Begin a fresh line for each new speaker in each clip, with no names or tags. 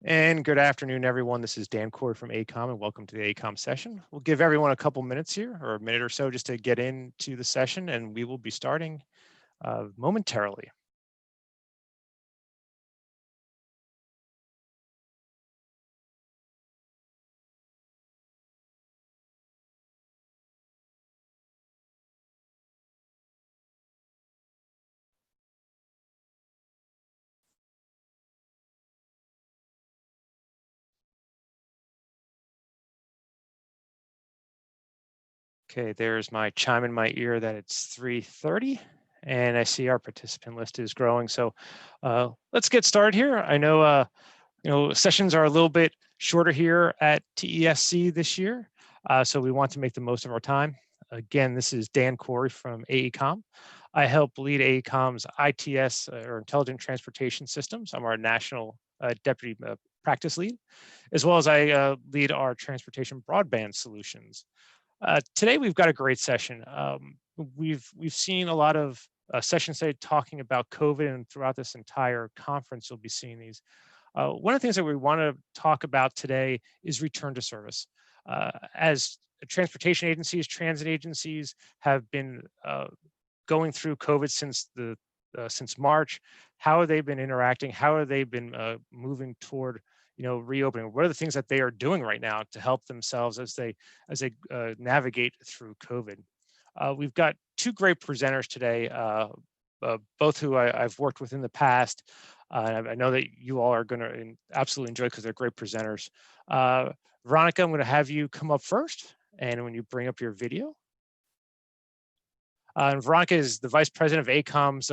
And good afternoon, everyone. This is Dan Corey from AECOM, and welcome to the AECOM session. We'll give everyone a couple minutes here, or a minute or so, just to get into the session, and we will be starting momentarily. Okay, there's my chime in my ear that it's 3:30, and I see our participant list is growing. So let's get started here. I know sessions are a little bit shorter here at TESC this year, so we want to make the most of our time. Again, this is Dan Corey from AECOM. I help lead AECOM's ITS, or Intelligent Transportation Systems. I'm our national deputy practice lead, as well as I lead our transportation broadband solutions. Today we've got a great session. We've seen a lot of sessions today talking about COVID, and throughout this entire conference, you'll be seeing these. One of the things that we want to talk about today is return to service. As transportation agencies, transit agencies have been going through COVID since March. How have they been interacting? How have they been moving toward reopening? What are the things that they are doing right now to help themselves as they navigate through COVID? We've got two great presenters today, both who I've worked with in the past. I know that you all are going to absolutely enjoy because they're great presenters. Veronica, I'm going to have you come up first, and when you bring up your video. And Veronica is the Vice President of AECOM's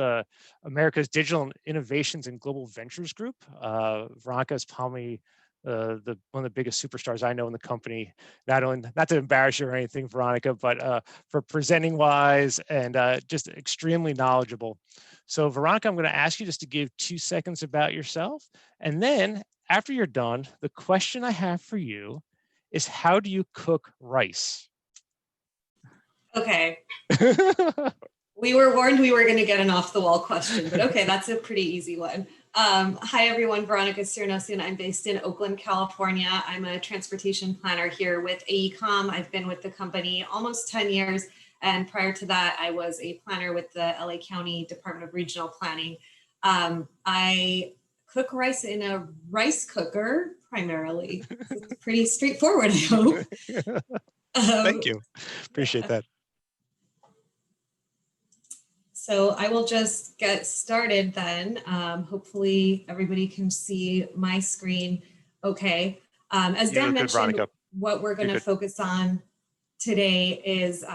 America's Digital Innovations and Global Ventures Group. Veronica is probably one of the biggest superstars I know in the company. Not to embarrass you or anything, Veronica, but for presenting wise and just extremely knowledgeable. So Veronica, I'm going to ask you just to give 2 seconds about yourself. And then after you're done, the question I have for you is, how do you cook rice?
Okay. We were warned we were going to get an off-the-wall question, but okay, that's a pretty easy one. Hi, everyone. Veronica Cernosian. I'm based in Oakland, California. I'm a transportation planner here with AECOM. I've been with the company almost 10 years. And prior to that, I was a planner with the LA County Department of Regional Planning. I cook rice in a rice cooker, primarily. It's pretty straightforward, I hope.
Thank you. Appreciate that.
So I will just get started then. Hopefully everybody can see my screen okay. As Dan mentioned, what we're going to focus on today is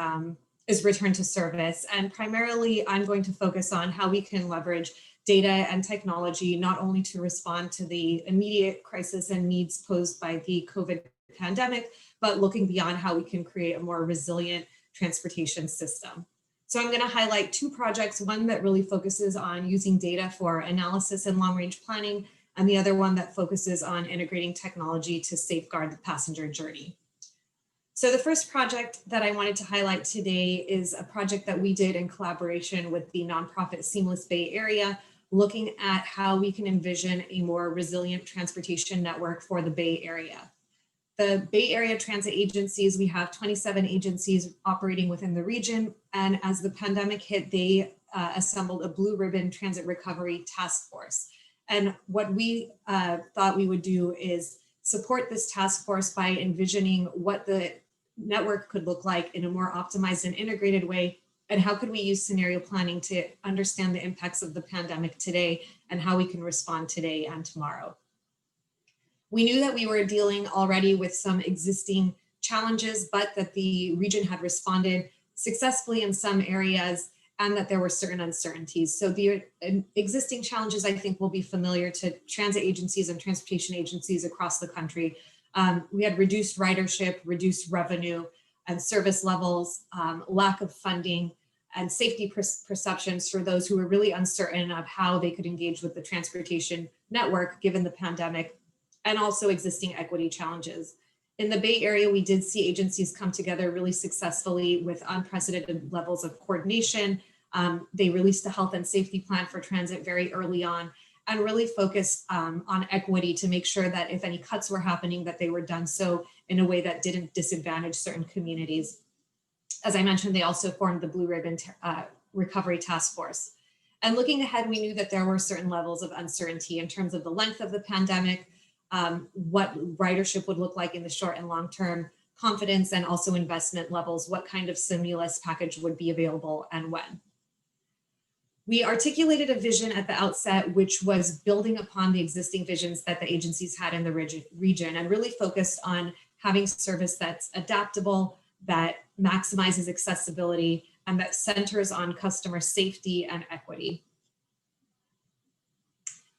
return to service. And primarily, I'm going to focus on how we can leverage data and technology, not only to respond to the immediate crisis and needs posed by the COVID pandemic, but looking beyond how we can create a more resilient transportation system. So I'm going to highlight 2 projects, one that really focuses on using data for analysis and long-range planning, and the other one that focuses on integrating technology to safeguard the passenger journey. So the first project that I wanted to highlight today is a project that we did in collaboration with the nonprofit Seamless Bay Area, looking at how we can envision a more resilient transportation network for the Bay Area. The Bay Area transit agencies, we have 27 agencies operating within the region. And as the pandemic hit, they assembled a blue ribbon transit recovery task force. And what we thought we would do is support this task force by envisioning what the network could look like in a more optimized and integrated way. And how could we use scenario planning to understand the impacts of the pandemic today and how we can respond today and tomorrow. We knew that we were dealing already with some existing challenges, but that the region had responded successfully in some areas and that there were certain uncertainties. So the existing challenges, I think, will be familiar to transit agencies and transportation agencies across the country. We had reduced ridership, reduced revenue and service levels, lack of funding, and safety perceptions for those who were really uncertain of how they could engage with the transportation network given the pandemic, and also existing equity challenges. In the Bay Area, we did see agencies come together really successfully with unprecedented levels of coordination. They released a health and safety plan for transit very early on. and really focused on equity to make sure that if any cuts were happening, that they were done so in a way that didn't disadvantage certain communities. As I mentioned, they also formed the Blue Ribbon Recovery Task Force. And looking ahead, we knew that there were certain levels of uncertainty in terms of the length of the pandemic, what ridership would look like in the short and long term, confidence, and also investment levels, what kind of stimulus package would be available and when. We articulated a vision at the outset, which was building upon the existing visions that the agencies had in the region and really focused on having service that's adaptable, that maximizes accessibility, and that centers on customer safety and equity.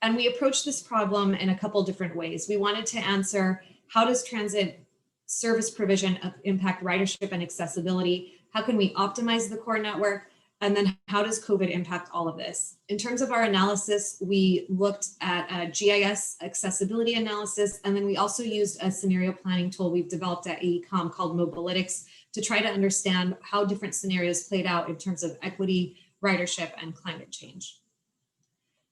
And we approached this problem in a couple different ways. We wanted to answer, how does transit service provision impact ridership and accessibility? How can we optimize the core network? And then how does COVID impact all of this? In terms of our analysis, we looked at a GIS accessibility analysis, and then we also used a scenario planning tool we've developed at AECOM called Mobalytics to try to understand how different scenarios played out in terms of equity, ridership, and climate change.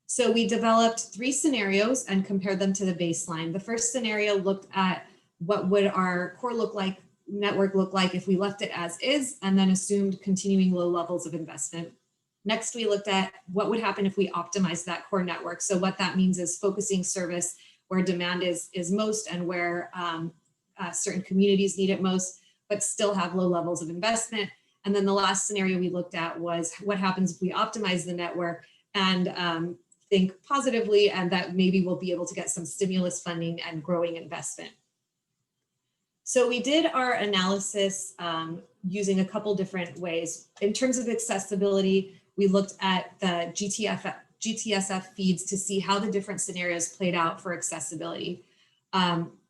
So we developed 3 scenarios and compared them to the baseline. The first scenario looked at what would our core network look like if we left it as is and then assumed continuing low levels of investment. Next, we looked at what would happen if we optimized that core network. So what that means is focusing service where demand is most and where certain communities need it most, but still have low levels of investment. And then the last scenario we looked at was what happens if we optimize the network and think positively, and that maybe we'll be able to get some stimulus funding and growing investment. So we did our analysis using a couple different ways. In terms of accessibility, we looked at the GTSF feeds to see how the different scenarios played out for accessibility.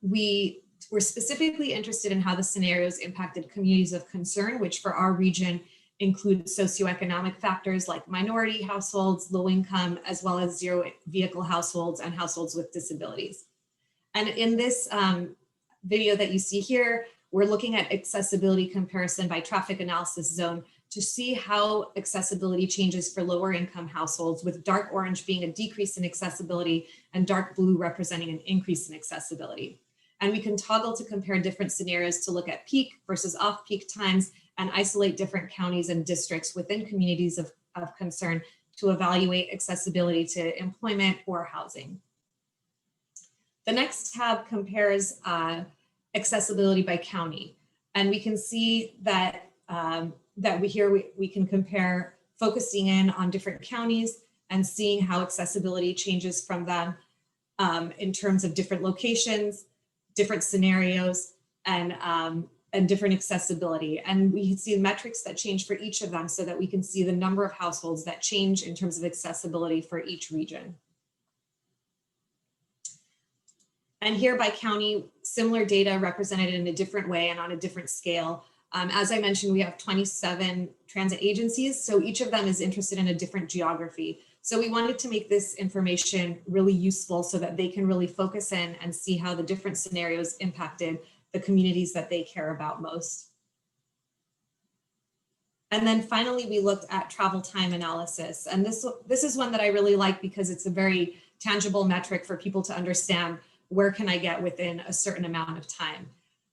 We were specifically interested in how the scenarios impacted communities of concern, which for our region include socioeconomic factors like minority households, low income, as well as zero vehicle households and households with disabilities. And in this video that you see here, we're looking at accessibility comparison by traffic analysis zone to see how accessibility changes for lower income households, with dark orange being a decrease in accessibility and dark blue representing an increase in accessibility. And we can toggle to compare different scenarios to look at peak versus off-peak times and isolate different counties and districts within communities of concern to evaluate accessibility to employment or housing. The next tab compares accessibility by county. And we can see that, we can compare focusing in on different counties and seeing how accessibility changes from them in terms of different locations, different scenarios, and different accessibility. And we can see metrics that change for each of them so that we can see the number of households that change in terms of accessibility for each region. And here by county, similar data represented in a different way and on a different scale. As I mentioned, we have 27 transit agencies, so each of them is interested in a different geography. So we wanted to make this information really useful so that they can really focus in and see how the different scenarios impacted the communities that they care about most. And then finally, we looked at travel time analysis. And this is one that I really like because it's a very tangible metric for people to understand where can I get within a certain amount of time.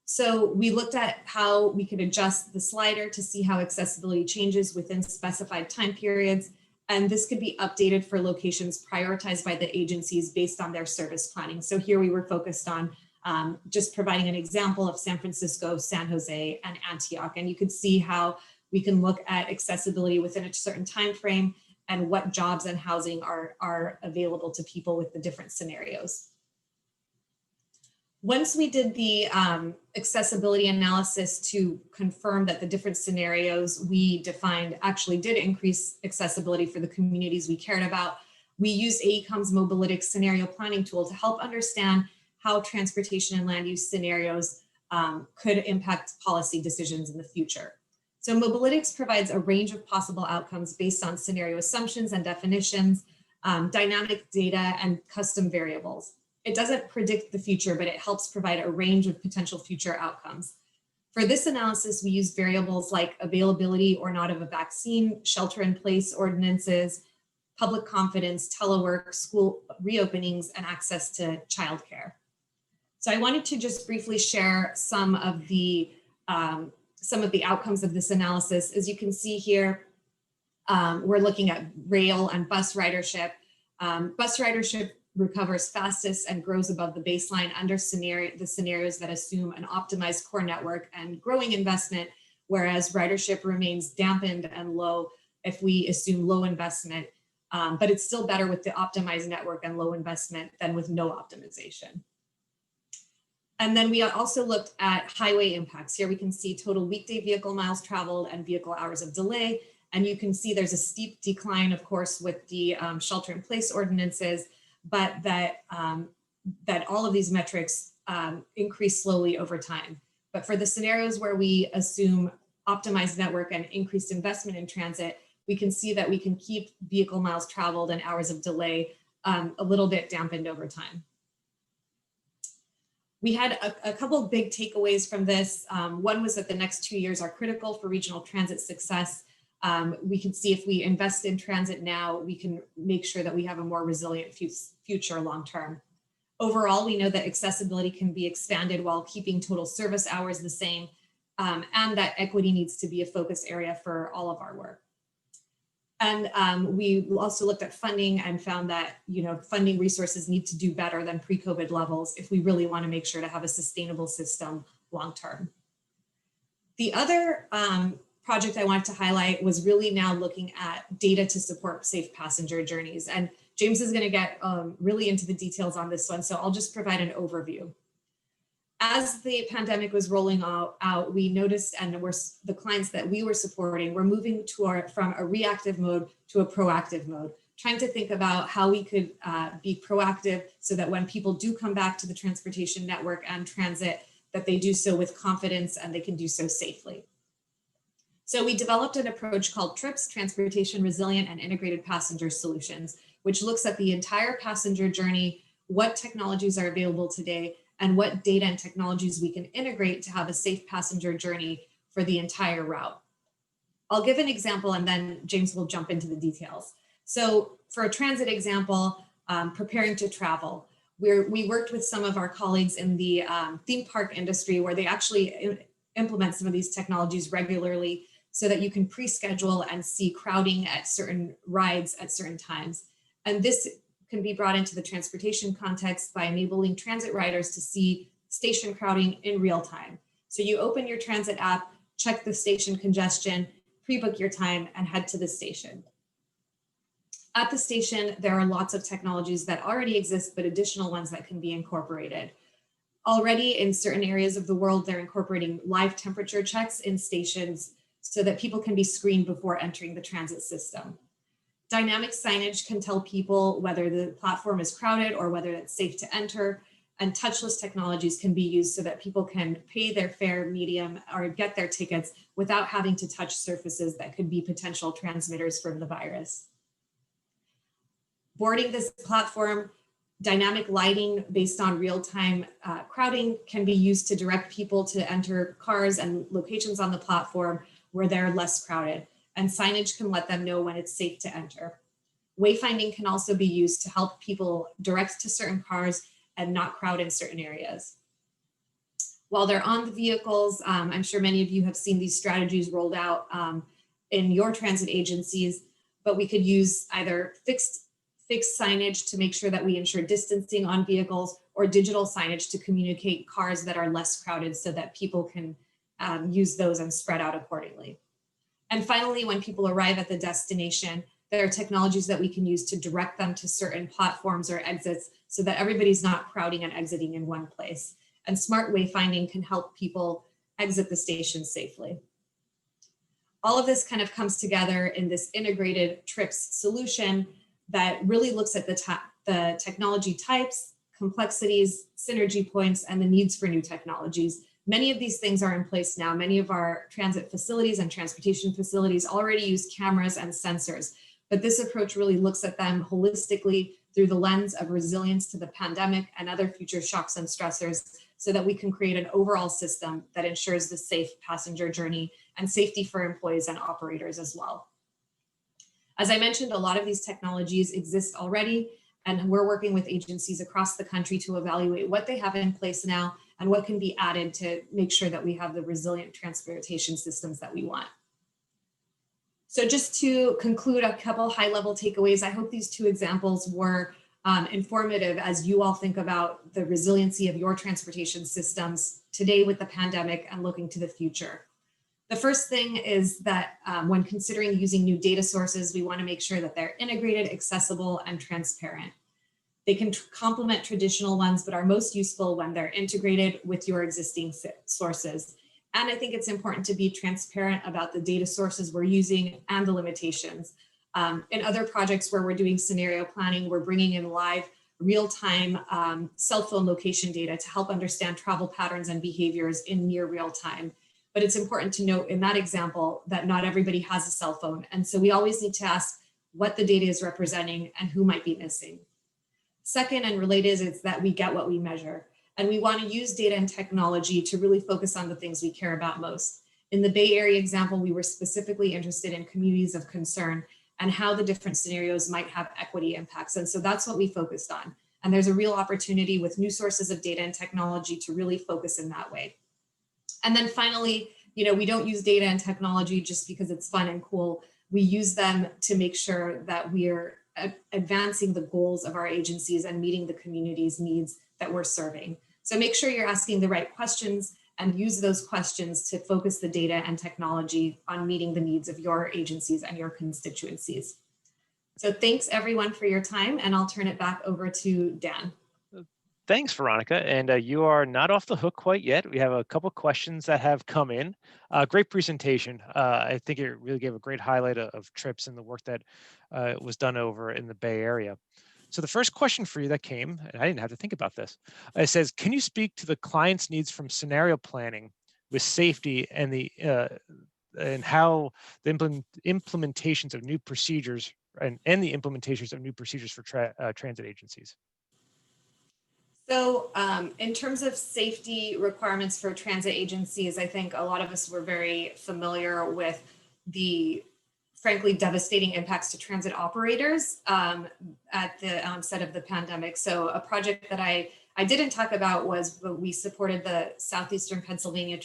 So we looked at how we could adjust the slider to see how accessibility changes within specified time periods. And this could be updated for locations prioritized by the agencies based on their service planning. So here we were focused on just providing an example of San Francisco, San Jose, and Antioch. And you could see how we can look at accessibility within a certain time frame and what jobs and housing are available to people with the different scenarios. Once we did the accessibility analysis to confirm that the different scenarios we defined actually did increase accessibility for the communities we cared about, we used AECOM's Mobalytics scenario planning tool to help understand how transportation and land use scenarios could impact policy decisions in the future. So Mobalytics provides a range of possible outcomes based on scenario assumptions and definitions, dynamic data, and custom variables. It doesn't predict the future, but it helps provide a range of potential future outcomes. For this analysis, we use variables like availability or not of a vaccine, shelter in place ordinances, public confidence, telework, school reopenings, and access to childcare. So I wanted to just briefly share some of the outcomes of this analysis. As you can see here, we're looking at rail and bus ridership. Bus ridership recovers fastest and grows above the baseline under the scenarios that assume an optimized core network and growing investment, whereas ridership remains dampened and low if we assume low investment, but it's still better with the optimized network and low investment than with no optimization. And then we also looked at highway impacts. Here we can see total weekday vehicle miles traveled and vehicle hours of delay. And you can see there's a steep decline, of course, with the shelter-in-place ordinances, but that all of these metrics increase slowly over time. But for the scenarios where we assume optimized network and increased investment in transit, we can see that we can keep vehicle miles traveled and hours of delay a little bit dampened over time. We had a couple of big takeaways from this. One was that the next 2 years are critical for regional transit success. We can see if we invest in transit now, we can make sure that we have a more resilient future long-term. Overall, we know that accessibility can be expanded while keeping total service hours the same, and that equity needs to be a focus area for all of our work. And we also looked at funding and found that, funding resources need to do better than pre-COVID levels if we really want to make sure to have a sustainable system long-term. The other project I wanted to highlight was really now looking at data to support safe passenger journeys. And James is going to get really into the details on this one, so I'll just provide an overview. As the pandemic was rolling out, we noticed, and the clients that we were supporting were moving from a reactive mode to a proactive mode, trying to think about how we could be proactive so that when people do come back to the transportation network and transit, that they do so with confidence and they can do so safely. So we developed an approach called TRIPS, Transportation Resilient and Integrated Passenger Solutions, which looks at the entire passenger journey, what technologies are available today, and what data and technologies we can integrate to have a safe passenger journey for the entire route. I'll give an example and then James will jump into the details. So for a transit example, preparing to travel, we worked with some of our colleagues in the theme park industry where they actually implement some of these technologies regularly so that you can pre-schedule and see crowding at certain rides at certain times. And this can be brought into the transportation context by enabling transit riders to see station crowding in real time. So you open your transit app, check the station congestion, pre-book your time, and head to the station. At the station, there are lots of technologies that already exist, but additional ones that can be incorporated. Already in certain areas of the world, they're incorporating live temperature checks in stations so that people can be screened before entering the transit system. Dynamic signage can tell people whether the platform is crowded or whether it's safe to enter, and touchless technologies can be used so that people can pay their fare medium or get their tickets without having to touch surfaces that could be potential transmitters from the virus. Boarding this platform, dynamic lighting based on real-time crowding can be used to direct people to enter cars and locations on the platform where they're less crowded, and signage can let them know when it's safe to enter. Wayfinding can also be used to help people direct to certain cars and not crowd in certain areas. While they're on the vehicles, I'm sure many of you have seen these strategies rolled out in your transit agencies, but we could use either fixed signage to make sure that we ensure distancing on vehicles, or digital signage to communicate cars that are less crowded so that people can use those and spread out accordingly. And finally, when people arrive at the destination, there are technologies that we can use to direct them to certain platforms or exits so that everybody's not crowding and exiting in one place. And smart wayfinding can help people exit the station safely. All of this kind of comes together in this integrated TRIPS solution that really looks at the technology types, complexities, synergy points, and the needs for new technologies. Many of these things are in place now. Many of our transit facilities and transportation facilities already use cameras and sensors, but this approach really looks at them holistically through the lens of resilience to the pandemic and other future shocks and stressors so that we can create an overall system that ensures the safe passenger journey and safety for employees and operators as well. As I mentioned, a lot of these technologies exist already, and we're working with agencies across the country to evaluate what they have in place now and what can be added to make sure that we have the resilient transportation systems that we want. So just to conclude, a couple high-level takeaways. I hope these two examples were informative as you all think about the resiliency of your transportation systems today with the pandemic and looking to the future. The first thing is that when considering using new data sources, we want to make sure that they're integrated, accessible, and transparent. They can complement traditional ones, but are most useful when they're integrated with your existing sources. And I think it's important to be transparent about the data sources we're using and the limitations. In other projects where we're doing scenario planning, we're bringing in live real-time cell phone location data to help understand travel patterns and behaviors in near real time. But it's important to note in that example that not everybody has a cell phone. And so we always need to ask what the data is representing and who might be missing. Second, and related, is that we get what we measure. And we want to use data and technology to really focus on the things we care about most. In the Bay Area example, we were specifically interested in communities of concern and how the different scenarios might have equity impacts. And so that's what we focused on. And there's a real opportunity with new sources of data and technology to really focus in that way. And then finally, we don't use data and technology just because it's fun and cool. We use them to make sure that we're advancing the goals of our agencies and meeting the community's needs that we're serving. So make sure you're asking the right questions and use those questions to focus the data and technology on meeting the needs of your agencies and your constituencies. So thanks everyone for your time, and I'll turn it back over to Dan.
Thanks, Veronica. And you are not off the hook quite yet. We have a couple questions that have come in. Great presentation. I think it really gave a great highlight of trips and the work that was done over in the Bay Area. So the first question for you that came, and I didn't have to think about this, it says, can you speak to the client's needs from scenario planning with safety and and how the implementations of new procedures and the implementations of new procedures for transit agencies?
So in terms of safety requirements for transit agencies, I think a lot of us were very familiar with the frankly devastating impacts to transit operators at the onset of the pandemic. So a project that I didn't talk about was we supported the Southeastern Pennsylvania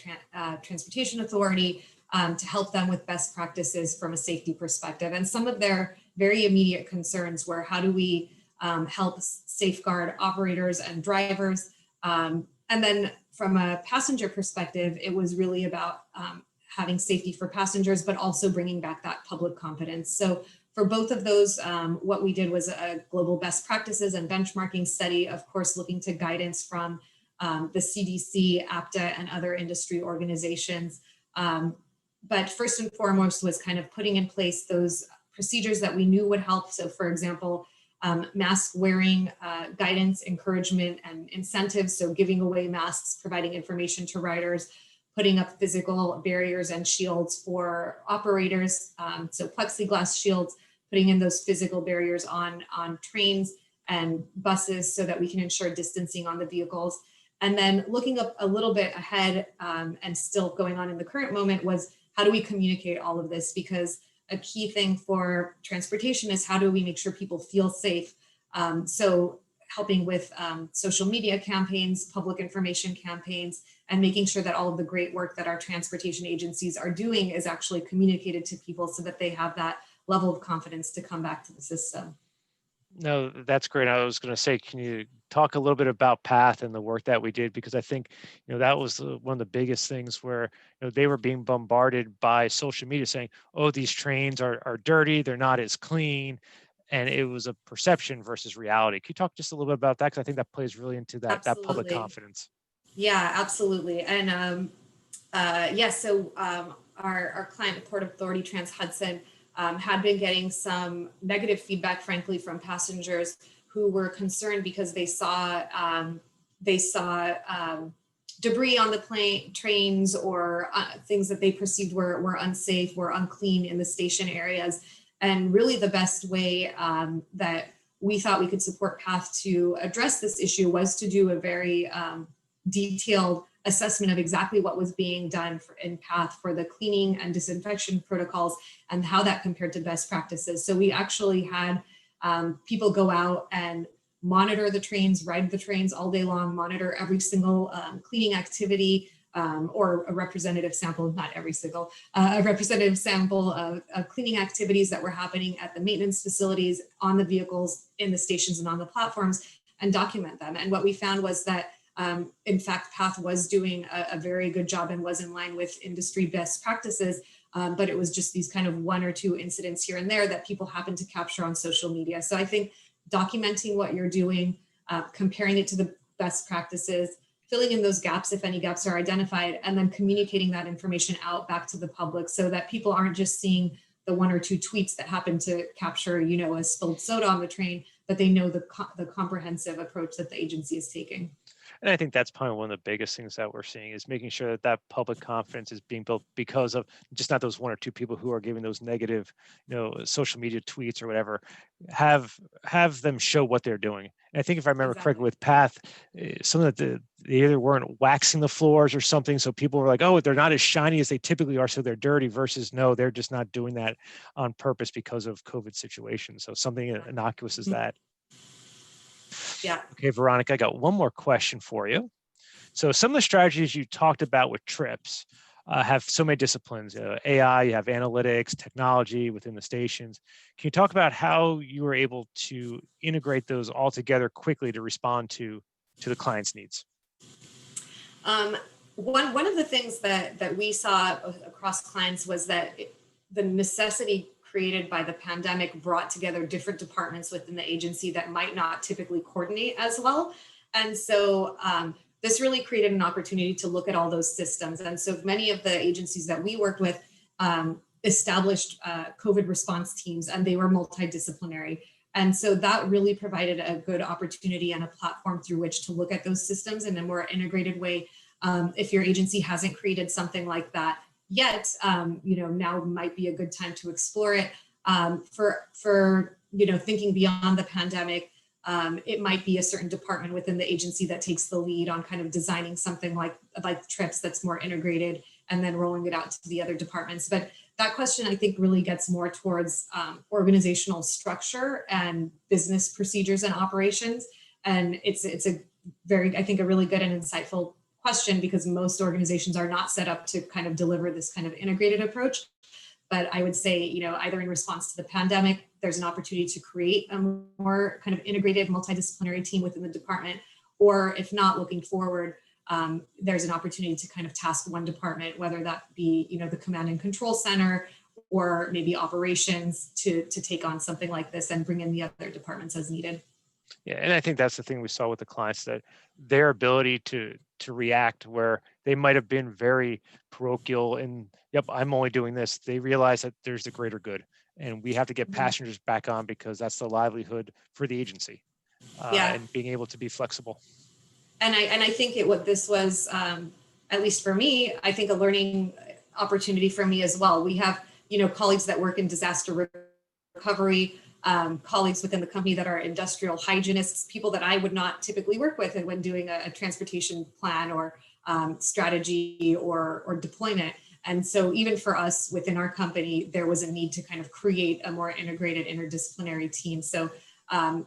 Transportation Authority to help them with best practices from a safety perspective. And some of their very immediate concerns were, how do we help safeguard operators and drivers? And then from a passenger perspective, it was really about having safety for passengers, but also bringing back that public confidence. So for both of those, what we did was a global best practices and benchmarking study, of course, looking to guidance from the CDC, APTA, and other industry organizations. But first and foremost was kind of putting in place those procedures that we knew would help. So for example, mask wearing guidance, encouragement, and incentives. So giving away masks, providing information to riders, putting up physical barriers and shields for operators. So plexiglass shields, putting in those physical barriers on trains and buses so that we can ensure distancing on the vehicles. And then looking up a little bit ahead and still going on in the current moment was, how do we communicate all of this? Because a key thing for transportation is, how do we make sure people feel safe? So helping with social media campaigns, public information campaigns, and making sure that all of the great work that our transportation agencies are doing is actually communicated to people so that they have that level of confidence to come back to the system.
No, that's great. I was going to say, can you talk a little bit about PATH and the work that we did? Because I think, that was one of the biggest things where, they were being bombarded by social media saying, oh, these trains are dirty, they're not as clean. And it was a perception versus reality. Can you talk just a little bit about that? Because I think that plays really into that public confidence.
Yeah, absolutely. And so our client, Port Authority Trans Hudson, had been getting some negative feedback, frankly, from passengers who were concerned because they saw debris on the trains or things that they perceived were unsafe, were unclean in the station areas. And really the best way that we thought we could support PATH to address this issue was to do a very detailed assessment of exactly what was being done in PATH for the cleaning and disinfection protocols and how that compared to best practices. So we actually had people go out and monitor the trains, ride the trains all day long, monitor every single cleaning activity, or a representative sample, not every single, a representative sample of cleaning activities that were happening at the maintenance facilities, on the vehicles, in the stations, and on the platforms, and document them. And what we found was that, in fact, PATH was doing a very good job and was in line with industry best practices, but it was just these kind of 1 or 2 incidents here and there that people happened to capture on social media. So I think documenting what you're doing, comparing it to the best practices, filling in those gaps if any gaps are identified, and then communicating that information out back to the public so that people aren't just seeing the 1 or 2 tweets that happen to capture, a spilled soda on the train, but they know the comprehensive approach that the agency is taking.
And I think that's probably one of the biggest things that we're seeing is making sure that that public confidence is being built because of just not those 1 or 2 people who are giving those negative, social media tweets or whatever. Have them show what they're doing. And I think if I remember correctly with PATH, something that they either weren't waxing the floors or something, so people were like, oh, they're not as shiny as they typically are, so they're dirty, versus no, they're just not doing that on purpose because of COVID situations. So something innocuous as that.
Yeah.
Okay, Veronica, I got one more question for you. So some of the strategies you talked about with trips have so many disciplines, AI, you have analytics, technology within the stations. Can you talk about how you were able to integrate those all together quickly to respond to the client's needs?
One of the things that we saw across clients was that the necessity created by the pandemic brought together different departments within the agency that might not typically coordinate as well. And so this really created an opportunity to look at all those systems. And so many of the agencies that we worked with established COVID response teams, and they were multidisciplinary. And so that really provided a good opportunity and a platform through which to look at those systems in a more integrated way. If your agency hasn't created something like that yet, now might be a good time to explore it. For thinking beyond the pandemic, it might be a certain department within the agency that takes the lead on kind of designing something like trips that's more integrated and then rolling it out to the other departments. But that question, I think, really gets more towards organizational structure and business procedures and operations. And it's a very, I think, a really good and insightful question, because most organizations are not set up to kind of deliver this kind of integrated approach. But I would say, either in response to the pandemic, there's an opportunity to create a more kind of integrated multidisciplinary team within the department, or if not, looking forward, there's an opportunity to kind of task one department, whether that be, the command and control center or maybe operations, to take on something like this and bring in the other departments as needed.
Yeah, and I think that's the thing we saw with the clients, that their ability to react, where they might have been very parochial and, yep, I'm only doing this. They realize that there's the greater good, and we have to get passengers back on, because that's the livelihood for the agency, and being able to be flexible.
And I think what this was, at least for me, I think a learning opportunity for me as well. We have, colleagues that work in disaster recovery, colleagues within the company that are industrial hygienists, people that I would not typically work with when doing a transportation plan or strategy or deployment. And so even for us within our company, there was a need to kind of create a more integrated interdisciplinary team. So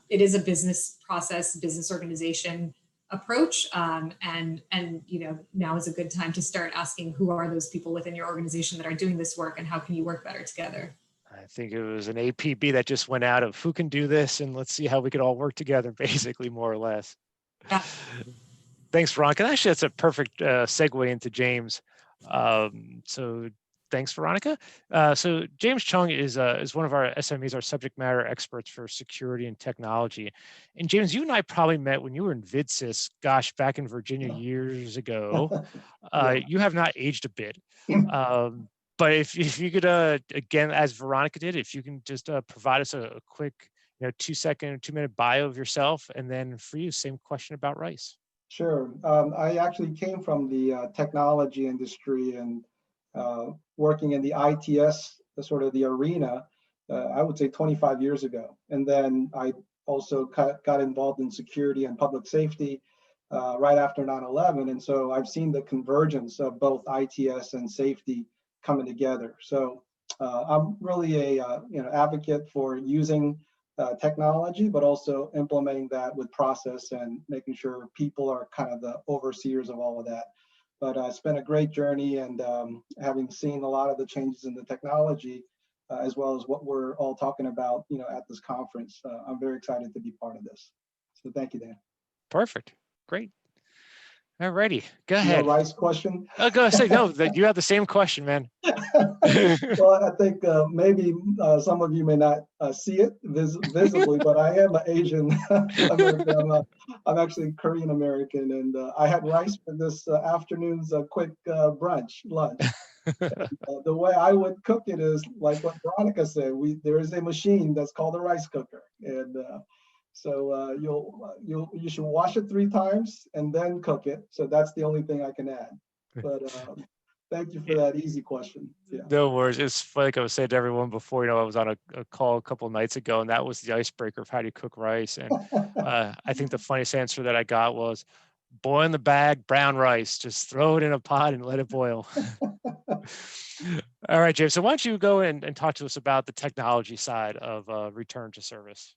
it is a business process, business organization approach. And now is a good time to start asking, who are those people within your organization that are doing this work, and how can you work better together?
I think it was an APB that just went out of who can do this, and let's see how we could all work together, basically, more or less.
Yeah.
Thanks, Veronica. Actually, that's a perfect segue into James. So thanks, Veronica. So James Chung is one of our SMEs, our subject matter experts for security and technology. And James, you and I probably met when you were in VidSys, gosh, back in Virginia years ago. You have not aged a bit. But if you could, again, as Veronica did, if you can just provide us a quick, 2-minute bio of yourself, and then for you, same question about Rice.
Sure. I actually came from the technology industry and working in the ITS, the arena, I would say 25 years ago. And then I also got involved in security and public safety right after 9/11. And so I've seen the convergence of both ITS and safety coming together. So I'm really a advocate for using technology, but also implementing that with process and making sure people are kind of the overseers of all of that. But it's been a great journey, and having seen a lot of the changes in the technology, as well as what we're all talking about, at this conference, I'm very excited to be part of this. So thank you, Dan.
Perfect. Great. All righty. Go
Your
ahead.
rice question?
I was going to say, no, you have the same question, man.
Well, I think maybe some of you may not see it visibly, but I am an Asian American. I'm actually Korean American, and I had rice for this afternoon's quick lunch. The way I would cook it is like what Veronica said. There is a machine that's called a rice cooker, and so you should wash it 3 times and then cook it. So that's the only thing I can add. But thank you for that easy question. Yeah.
No worries. It's like I was saying to everyone before, I was on a call a couple of nights ago, and that was the icebreaker of how do you cook rice. And I think the funniest answer that I got was boil in the bag, brown rice, just throw it in a pot and let it boil. All right, James. So why don't you go and talk to us about the technology side of return to service?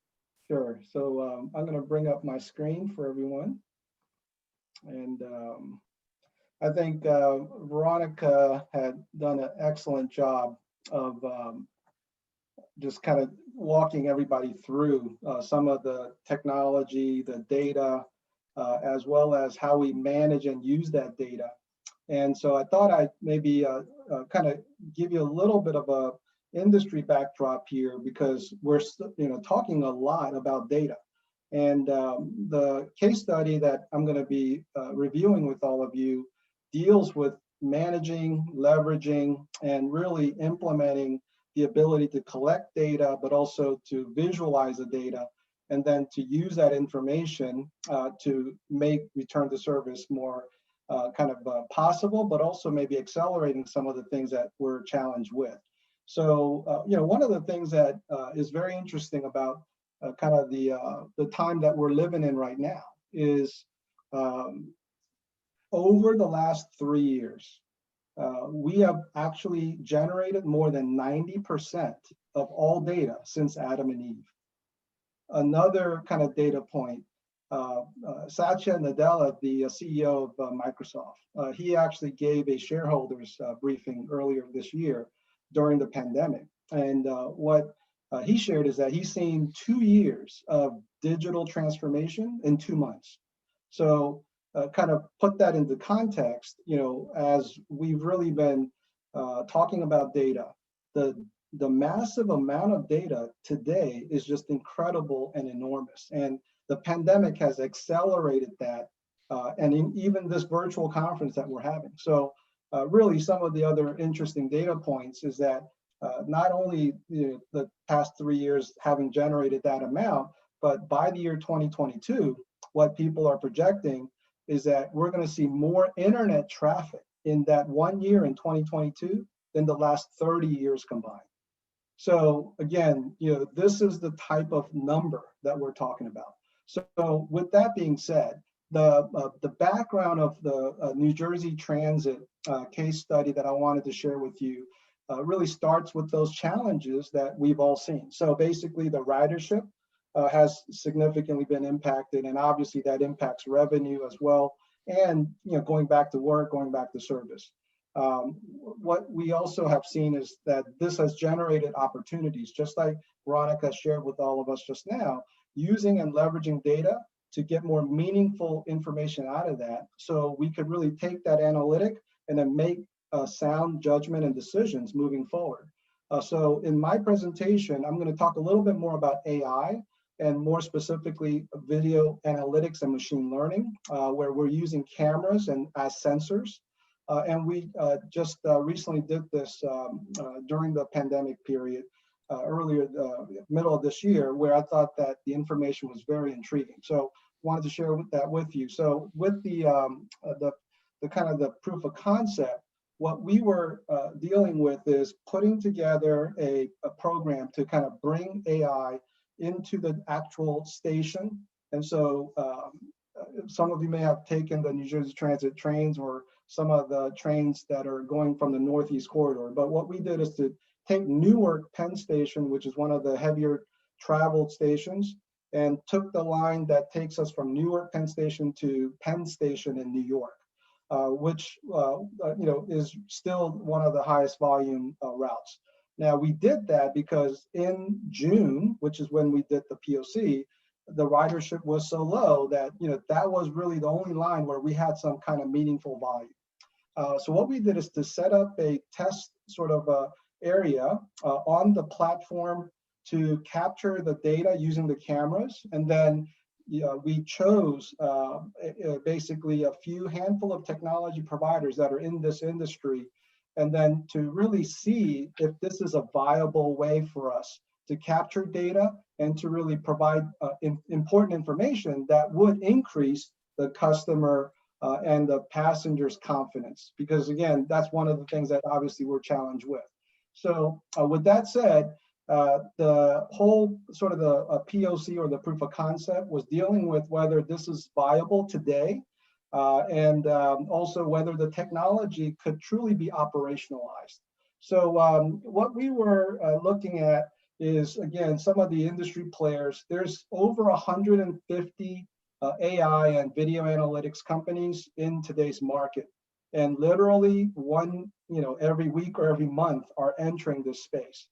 Sure. So I'm going to bring up my screen for everyone. And I think Veronica had done an excellent job of just kind of walking everybody through some of the technology, the data, as well as how we manage and use that data. And so I thought I'd maybe kind of give you a little bit of a industry backdrop here, because we're talking a lot about data. And the case study that I'm going to be reviewing with all of you deals with managing, leveraging, and really implementing the ability to collect data, but also to visualize the data, and then to use that information to make return to service more possible, but also maybe accelerating some of the things that we're challenged with. So, one of the things that is very interesting about the time that we're living in right now is over the last 3 years, we have actually generated more than 90% of all data since Adam and Eve. Another kind of data point, Satya Nadella, the CEO of Microsoft, he actually gave a shareholders briefing earlier this year during the pandemic. And what he shared is that he's seen 2 years of digital transformation in 2 months. So kind of put that into context, as we've really been talking about data, the massive amount of data today is just incredible and enormous. And the pandemic has accelerated that, and even this virtual conference that we're having. So really some of the other interesting data points is that not only the past 3 years having generated that amount, but by the year 2022, what people are projecting is that we're going to see more internet traffic in that 1 year in 2022 than the last 30 years combined. So again, this is the type of number that we're talking about. So with that being said, the background of the New Jersey Transit case study that I wanted to share with you really starts with those challenges that we've all seen. So basically the ridership has significantly been impacted, and obviously that impacts revenue as well. And going back to work, going back to service. What we also have seen is that this has generated opportunities, just like Veronica shared with all of us just now, using and leveraging data to get more meaningful information out of that, so we could really take that analytic and then make sound judgment and decisions moving forward. So in my presentation, I'm going to talk a little bit more about AI, and more specifically video analytics and machine learning, where we're using cameras and as sensors. And we just recently did this during the pandemic period, earlier, middle of this year, where I thought that the information was very intriguing. So wanted to share that with you. So with the kind of the proof of concept, what we were dealing with is putting together a program to kind of bring AI into the actual station. And so some of you may have taken the New Jersey Transit trains or some of the trains that are going from the Northeast corridor. But what we did is to take Newark Penn Station, which is one of the heavier traveled stations, and took the line that takes us from Newark Penn Station to Penn Station in New York, which is still one of the highest volume routes. Now, we did that because in June, which is when we did the POC, the ridership was so low that that was really the only line where we had some kind of meaningful volume. So what we did is to set up a test sort of area on the platform to capture the data using the cameras, and then we chose basically a few handful of technology providers that are in this industry, and then to really see if this is a viable way for us to capture data and to really provide important information that would increase the customer and the passenger's confidence. Because again, that's one of the things that obviously we're challenged with. So with that said, the whole sort of the POC or the proof of concept was dealing with whether this is viable today, and also whether the technology could truly be operationalized. So what we were looking at is, again, some of the industry players. There's over 150 AI and video analytics companies in today's market. And literally one, every week or every month are entering this space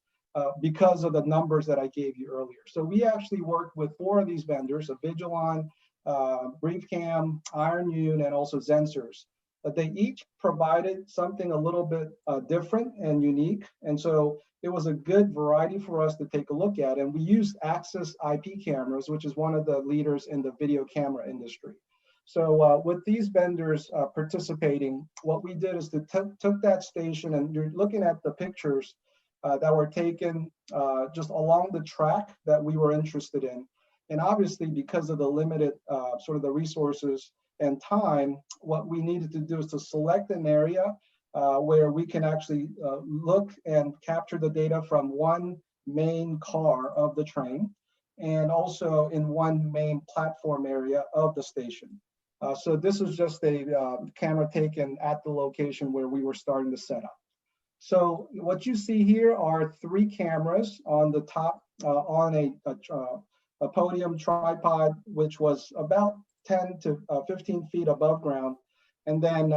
because of the numbers that I gave you earlier. So we actually worked with 4 of these vendors, Avigilon, BriefCam, IronYun, and also Zensors. But they each provided something a little bit different and unique. And so it was a good variety for us to take a look at. And we used Axis IP cameras, which is one of the leaders in the video camera industry. So with these vendors participating, what we did is to took that station, and you're looking at the pictures that were taken just along the track that we were interested in. And obviously, because of the limited sort of the resources and time, what we needed to do is to select an area where we can actually look and capture the data from one main car of the train, and also in one main platform area of the station. So this is just a camera taken at the location where we were starting to set up. So what you see here are 3 cameras on the top on a podium tripod, which was about 10 to 15 feet above ground. And then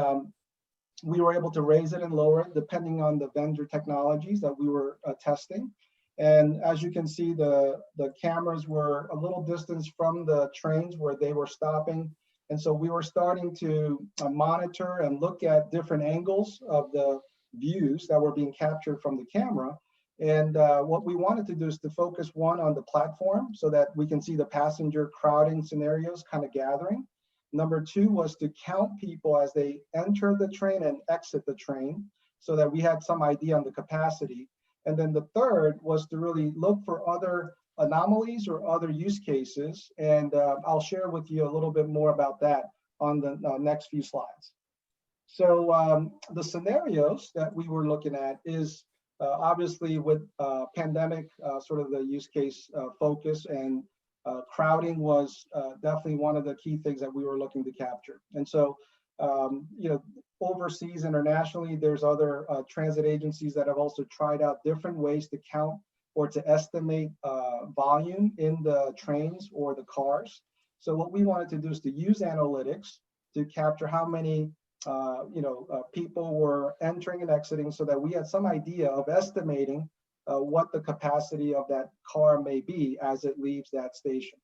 we were able to raise it and lower it depending on the vendor technologies that we were testing. And as you can see, the cameras were a little distance from the trains where they were stopping. And so we were starting to monitor and look at different angles of the views that were being captured from the camera. And what we wanted to do is to focus one on the platform so that we can see the passenger crowding scenarios kind of gathering. Number 2 was to count people as they enter the train and exit the train so that we had some idea on the capacity. And then the third was to really look for other anomalies or other use cases. And I'll share with you a little bit more about that on the next few slides. So the scenarios that we were looking at is obviously with pandemic, sort of the use case focus, and crowding was definitely one of the key things that we were looking to capture. And so, overseas, internationally, there's other transit agencies that have also tried out different ways to count or to estimate volume in the trains or the cars. So what we wanted to do is to use analytics to capture how many people were entering and exiting, so that we had some idea of estimating what the capacity of that car may be as it leaves that station.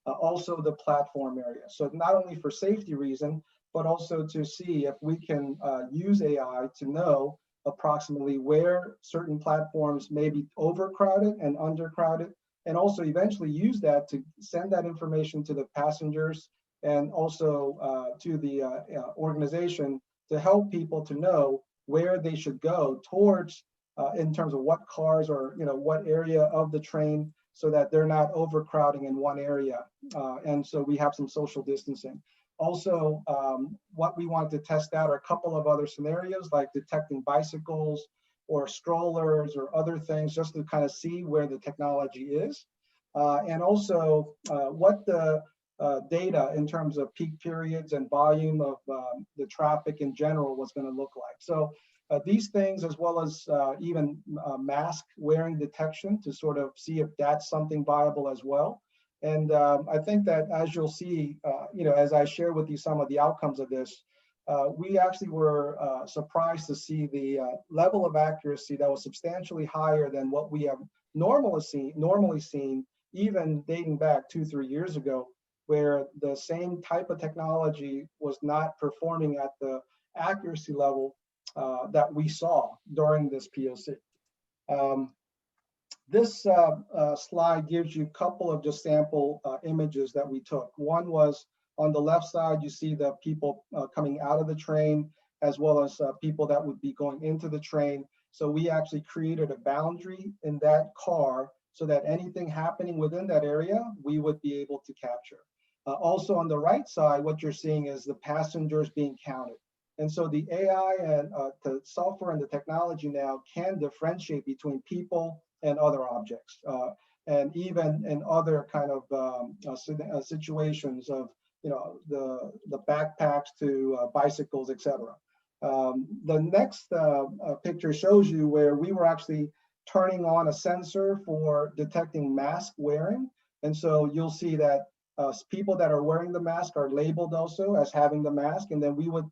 Also the platform area. So not only for safety reason, but also to see if we can use AI to know approximately where certain platforms may be overcrowded and undercrowded, and also eventually use that to send that information to the passengers and also to the organization to help people to know where they should go towards in terms of what cars or what area of the train, so that they're not overcrowding in one area. And so we have some social distancing. Also, what we wanted to test out are a couple of other scenarios, like detecting bicycles or strollers or other things, just to kind of see where the technology is. And also what the data in terms of peak periods and volume of the traffic in general was going to look like. So these things, as well as even mask wearing detection to sort of see if that's something viable as well. And I think that as you'll see, as I share with you some of the outcomes of this, we actually were surprised to see the level of accuracy that was substantially higher than what we have normally seen, even dating back 2-3 years ago, where the same type of technology was not performing at the accuracy level that we saw during this POC. This slide gives you a couple of just sample images that we took. One was on the left side, you see the people coming out of the train, as well as people that would be going into the train. So we actually created a boundary in that car so that anything happening within that area, we would be able to capture. Also on the right side, what you're seeing is the passengers being counted. And so the AI and the software and the technology now can differentiate between people and other objects, and even in other kind of situations of, the backpacks to bicycles, etc. The next picture shows you where we were actually turning on a sensor for detecting mask wearing. And so you'll see that people that are wearing the mask are labeled also as having the mask, and then we would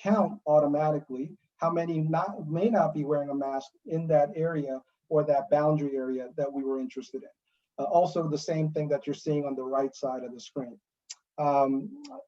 count automatically how many may not be wearing a mask in that area or that boundary area that we were interested in. Also the same thing that you're seeing on the right side of the screen.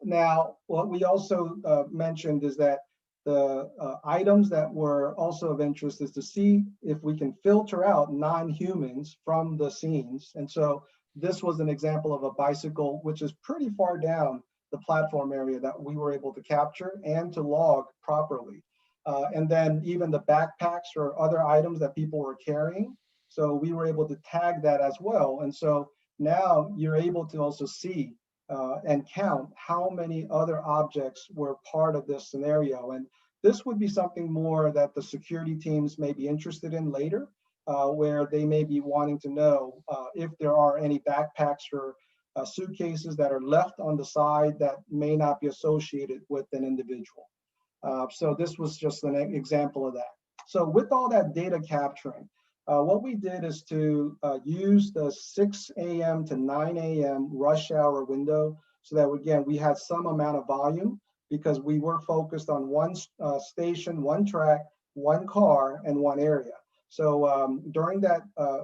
Now, what we also mentioned is that the items that were also of interest is to see if we can filter out non-humans from the scenes. And so this was an example of a bicycle, which is pretty far down the platform area that we were able to capture and to log properly. And then even the backpacks or other items that people were carrying. So we were able to tag that as well. And so now you're able to also see and count how many other objects were part of this scenario. And this would be something more that the security teams may be interested in later, where they may be wanting to know if there are any backpacks or suitcases that are left on the side that may not be associated with an individual. So this was just an example of that. So with all that data capturing, what we did is to use the 6 a.m. to 9 a.m. rush hour window so that, again, we had some amount of volume because we were focused on one station, one track, one car, and one area. So during that